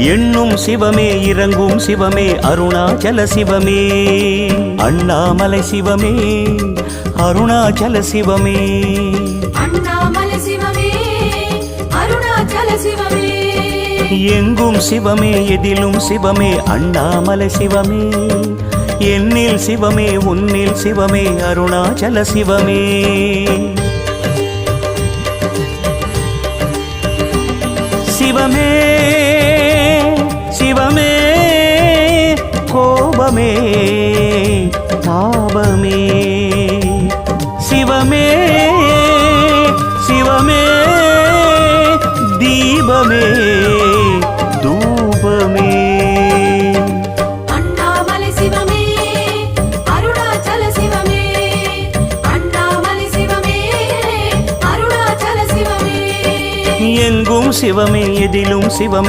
எண்ணும் சிவமே இறங்கும் சிவமே அருணாச்சல சிவமே அண்ணாமலை சிவமே அருணாச்சல சிவமே அண்ணாமலை சிவமே அருணாச்சல சிவமே எங்கும் சிவமே எதிலும் சிவமே அண்ணாமலை சிவமே என்னில் சிவமே உன்னில் சிவமே அருணாச்சல சிவமே சிவமே சிவமே கோபமே தாபமே சிவமே சிவமே தீபமே தூபமே அண்ணாமலை சிவமே அருணாச்சல சிவமே அண்ணாமலை சிவமே அருணாச்சல சிவமே எங்கும் சிவமே எதிலும் சிவமே